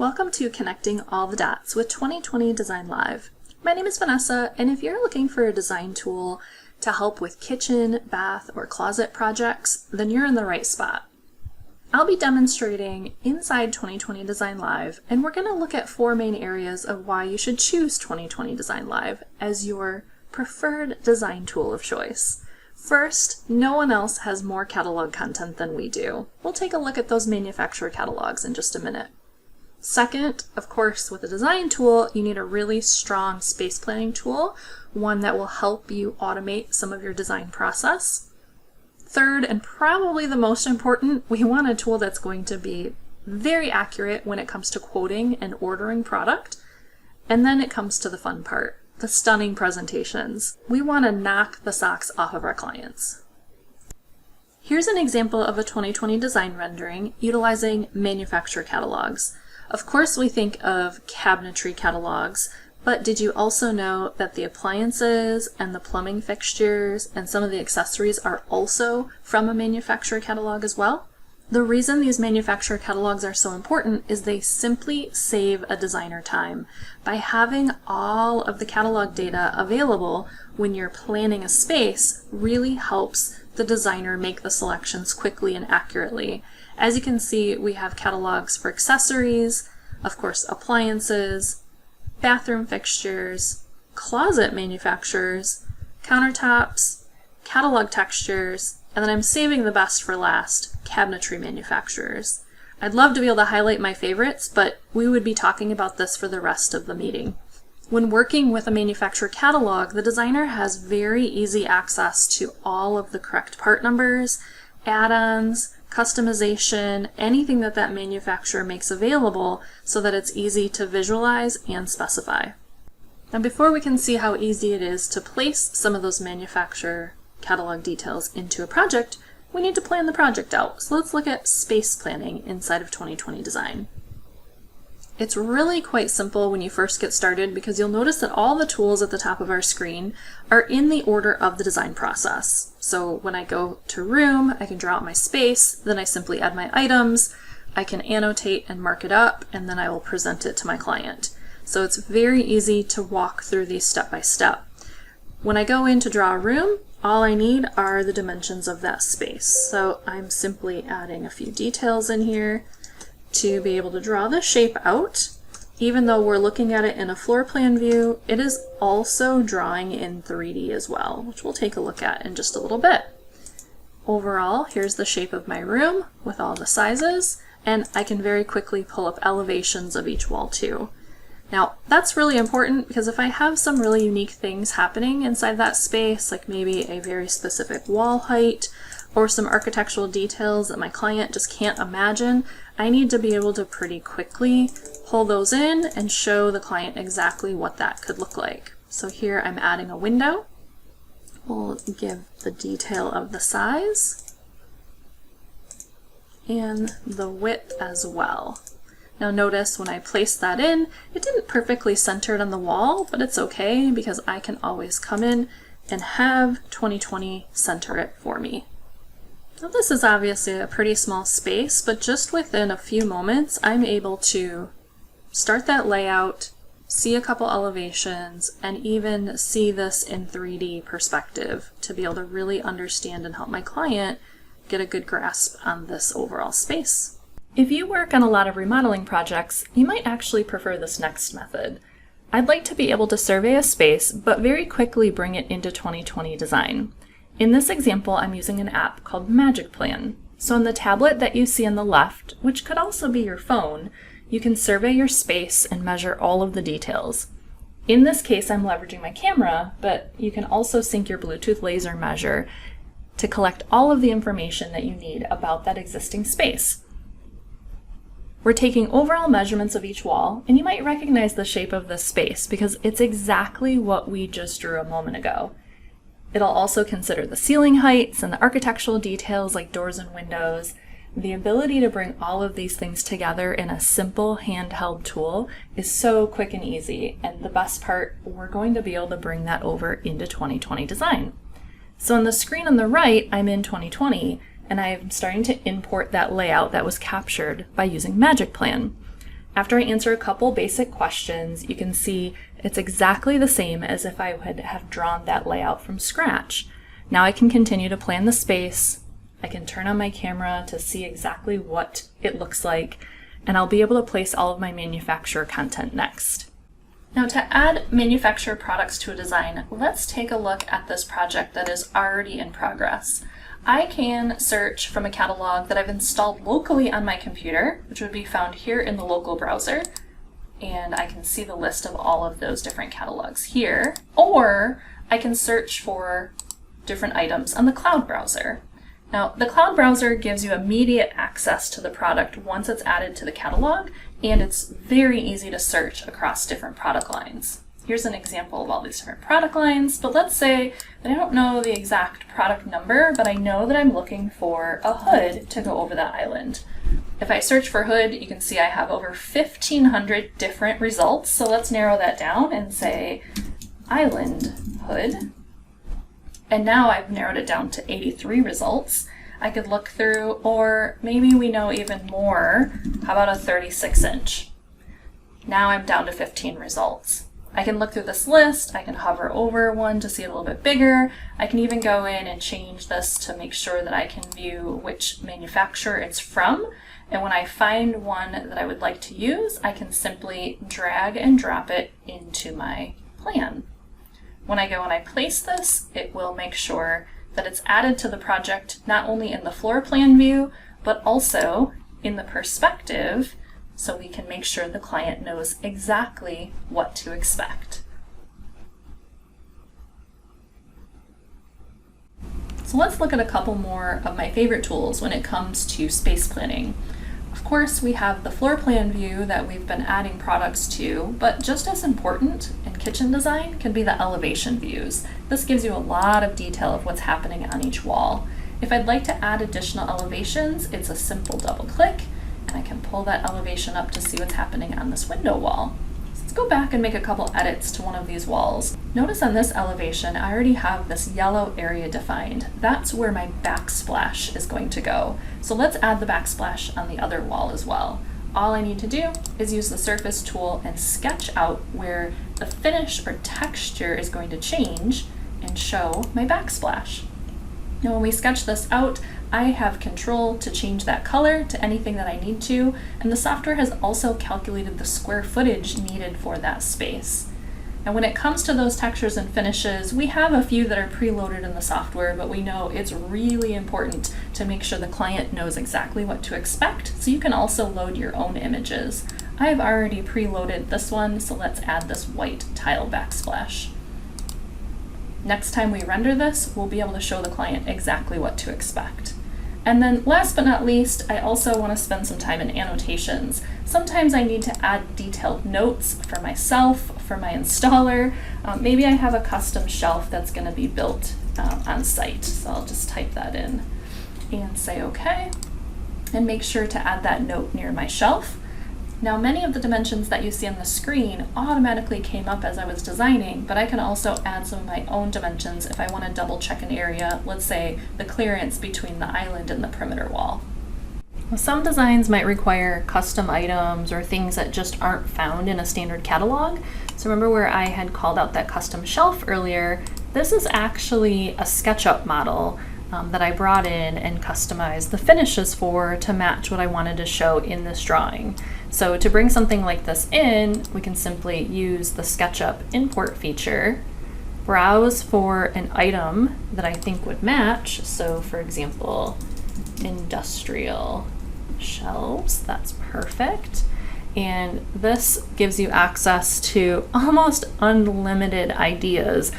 Welcome to Connecting All the Dots with 2020 Design Live. My name is Vanessa, and if you're looking for a design tool to help with kitchen, bath, or closet projects, then you're in the right spot. I'll be demonstrating inside 2020 Design Live, and we're going to look at 4 main areas of why you should choose 2020 Design Live as your preferred design tool of choice. First, no one else has more catalog content than we do. We'll take a look at those manufacturer catalogs in just a minute. Second, of course, with a design tool, you need a really strong space planning tool, one that will help you automate some of your design process. Third, and probably the most important, we want a tool that's going to be very accurate when it comes to quoting and ordering product. And then it comes to the fun part, the stunning presentations. We want to knock the socks off of our clients. Here's an example of a 2020 design rendering utilizing manufacturer catalogs. Of course, we think of cabinetry catalogs, but did you also know that the appliances and the plumbing fixtures and some of the accessories are also from a manufacturer catalog as well? The reason these manufacturer catalogs are so important is they simply save a designer time. By having all of the catalog data available when you're planning a space really helps the designer make the selections quickly and accurately. As you can see, we have catalogs for accessories, of course appliances, bathroom fixtures, closet manufacturers, countertops, catalog textures, and then I'm saving the best for last, cabinetry manufacturers. I'd love to be able to highlight my favorites, but we would be talking about this for the rest of the meeting. When working with a manufacturer catalog, the designer has very easy access to all of the correct part numbers, add-ons, customization, anything that manufacturer makes available so that it's easy to visualize and specify. Now before we can see how easy it is to place some of those manufacturer catalog details into a project, we need to plan the project out. So let's look at space planning inside of 2020 Design. It's really quite simple when you first get started because you'll notice that all the tools at the top of our screen are in the order of the design process. So when I go to room, I can draw out my space, then I simply add my items, I can annotate and mark it up, and then I will present it to my client. So it's very easy to walk through these step by step. When I go in to draw a room, all I need are the dimensions of that space. So I'm simply adding a few details in here to be able to draw the shape out. Even though we're looking at it in a floor plan view, it is also drawing in 3D as well, which we'll take a look at in just a little bit. Overall, here's the shape of my room with all the sizes, and I can very quickly pull up elevations of each wall too. Now, that's really important because if I have some really unique things happening inside that space, like maybe a very specific wall height or some architectural details that my client just can't imagine, I need to be able to pretty quickly pull those in and show the client exactly what that could look like. So here I'm adding a window. We'll give the detail of the size and the width as well. Now notice when I placed that in, it didn't perfectly center it on the wall, but it's okay because I can always come in and have 2020 center it for me. Now this is obviously a pretty small space, but just within a few moments, I'm able to start that layout, see a couple elevations, and even see this in 3D perspective to be able to really understand and help my client get a good grasp on this overall space. If you work on a lot of remodeling projects, you might actually prefer this next method. I'd like to be able to survey a space, but very quickly bring it into 2020 Design. In this example, I'm using an app called Magic Plan. So on the tablet that you see on the left, which could also be your phone, you can survey your space and measure all of the details. In this case, I'm leveraging my camera, but you can also sync your Bluetooth laser measure to collect all of the information that you need about that existing space. We're taking overall measurements of each wall, and you might recognize the shape of this space because it's exactly what we just drew a moment ago. It'll also consider the ceiling heights and the architectural details like doors and windows. The ability to bring all of these things together in a simple handheld tool is so quick and easy, and the best part, we're going to be able to bring that over into 2020 Design. So on the screen on the right, I'm in 2020, and I'm starting to import that layout that was captured by using Magic Plan. After I answer a couple basic questions, you can see it's exactly the same as if I would have drawn that layout from scratch. Now I can continue to plan the space. I can turn on my camera to see exactly what it looks like, and I'll be able to place all of my manufacturer content next. Now to add manufacturer products to a design, let's take a look at this project that is already in progress. I can search from a catalog that I've installed locally on my computer, which would be found here in the local browser, and I can see the list of all of those different catalogs here, or I can search for different items on the cloud browser. Now, the cloud browser gives you immediate access to the product once it's added to the catalog, and it's very easy to search across different product lines. Here's an example of all these different product lines, but let's say that I don't know the exact product number, but I know that I'm looking for a hood to go over that island. If I search for hood, you can see I have over 1,500 different results, so let's narrow that down and say island hood. And now I've narrowed it down to 83 results. I could look through, or maybe we know even more. How about a 36-inch? Now I'm down to 15 results. I can look through this list, I can hover over one to see it a little bit bigger. I can even go in and change this to make sure that I can view which manufacturer it's from. And when I find one that I would like to use, I can simply drag and drop it into my plan. When I go and I place this, it will make sure that it's added to the project not only in the floor plan view, but also in the perspective, so we can make sure the client knows exactly what to expect. So let's look at a couple more of my favorite tools when it comes to space planning. Of course, we have the floor plan view that we've been adding products to, but just as important in kitchen design can be the elevation views. This gives you a lot of detail of what's happening on each wall. If I'd like to add additional elevations, it's a simple double click, and I can pull that elevation up to see what's happening on this window wall. So let's go back and make a couple edits to one of these walls. Notice on this elevation, I already have this yellow area defined. That's where my backsplash is going to go. So let's add the backsplash on the other wall as well. All I need to do is use the surface tool and sketch out where the finish or texture is going to change and show my backsplash. Now when we sketch this out, I have control to change that color to anything that I need to, and the software has also calculated the square footage needed for that space. And when it comes to those textures and finishes, we have a few that are preloaded in the software, but we know it's really important to make sure the client knows exactly what to expect, so you can also load your own images. I've already preloaded this one, so let's add this white tile backsplash. Next time we render this, we'll be able to show the client exactly what to expect. And then last but not least, I also want to spend some time in annotations. Sometimes I need to add detailed notes for myself, for my installer. Maybe I have a custom shelf that's going to be built on site. So I'll just type that in and say okay, and make sure to add that note near my shelf. Now, many of the dimensions that you see on the screen automatically came up as I was designing, but I can also add some of my own dimensions if I want to double check an area, let's say the clearance between the island and the perimeter wall. Well, some designs might require custom items or things that just aren't found in a standard catalog. So remember where I had called out that custom shelf earlier? This is actually a SketchUp model that I brought in and customized the finishes for to match what I wanted to show in this drawing. So to bring something like this in, we can simply use the SketchUp import feature, browse for an item that I think would match. So for example, industrial shelves, that's perfect. And this gives you access to almost unlimited ideas.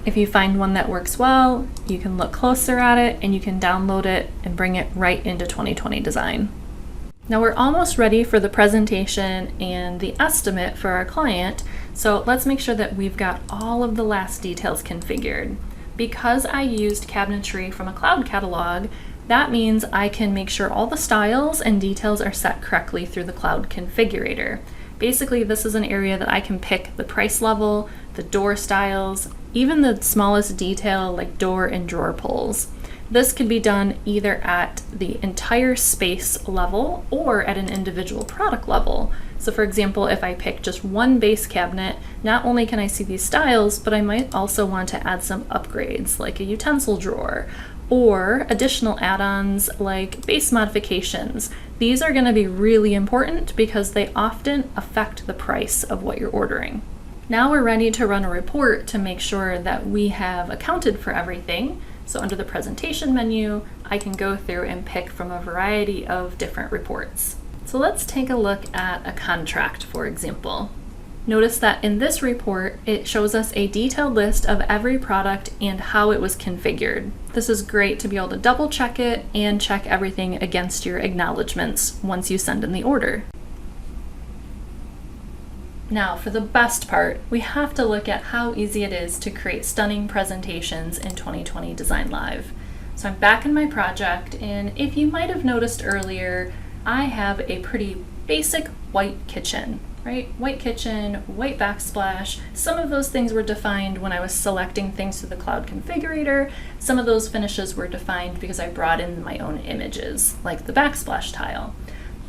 If you find one that works well, you can look closer at it and you can download it and bring it right into 2020 Design. Now we're almost ready for the presentation and the estimate for our client, so let's make sure that we've got all of the last details configured. Because I used cabinetry from a cloud catalog, that means I can make sure all the styles and details are set correctly through the cloud configurator. Basically, this is an area that I can pick the price level, the door styles, even the smallest detail like door and drawer pulls. This could be done either at the entire space level or at an individual product level. So for example, if I pick just one base cabinet, not only can I see these styles, but I might also want to add some upgrades like a utensil drawer or additional add-ons like base modifications. These are going to be really important because they often affect the price of what you're ordering. Now we're ready to run a report to make sure that we have accounted for everything. So under the presentation menu, I can go through and pick from a variety of different reports. So let's take a look at a contract, for example. Notice that in this report, it shows us a detailed list of every product and how it was configured. This is great to be able to double check it and check everything against your acknowledgements once you send in the order. Now, for the best part, we have to look at how easy it is to create stunning presentations in 2020 Design Live. So I'm back in my project, and if you might have noticed earlier, I have a pretty basic white kitchen, right? White kitchen, white backsplash. Some of those things were defined when I was selecting things through the cloud configurator. Some of those finishes were defined because I brought in my own images, like the backsplash tile.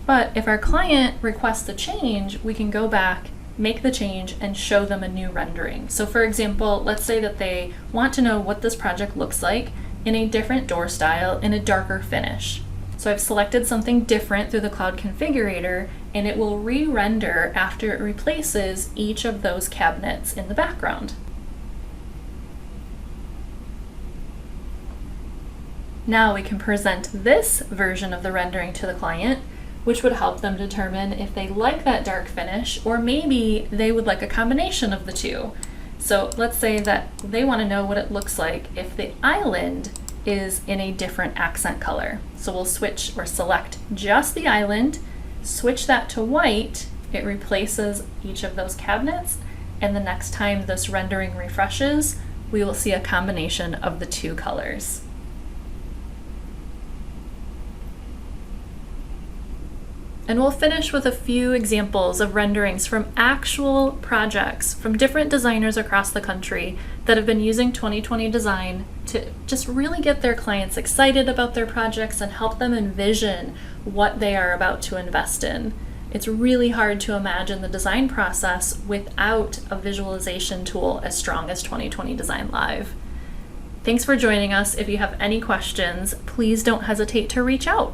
But if our client requests a change, we can go back, make the change, and show them a new rendering. So for example, let's say that they want to know what this project looks like in a different door style, in a darker finish. So I've selected something different through the cloud configurator, and it will re-render after it replaces each of those cabinets in the background. Now we can present this version of the rendering to the client, which would help them determine if they like that dark finish, or maybe they would like a combination of the two. So let's say that they want to know what it looks like if the island is in a different accent color. So we'll switch or select just the island, switch that to white, it replaces each of those cabinets, and the next time this rendering refreshes, we will see a combination of the two colors. And we'll finish with a few examples of renderings from actual projects from different designers across the country that have been using 2020 Design to just really get their clients excited about their projects and help them envision what they are about to invest in. It's really hard to imagine the design process without a visualization tool as strong as 2020 Design Live. Thanks for joining us. If you have any questions, please don't hesitate to reach out.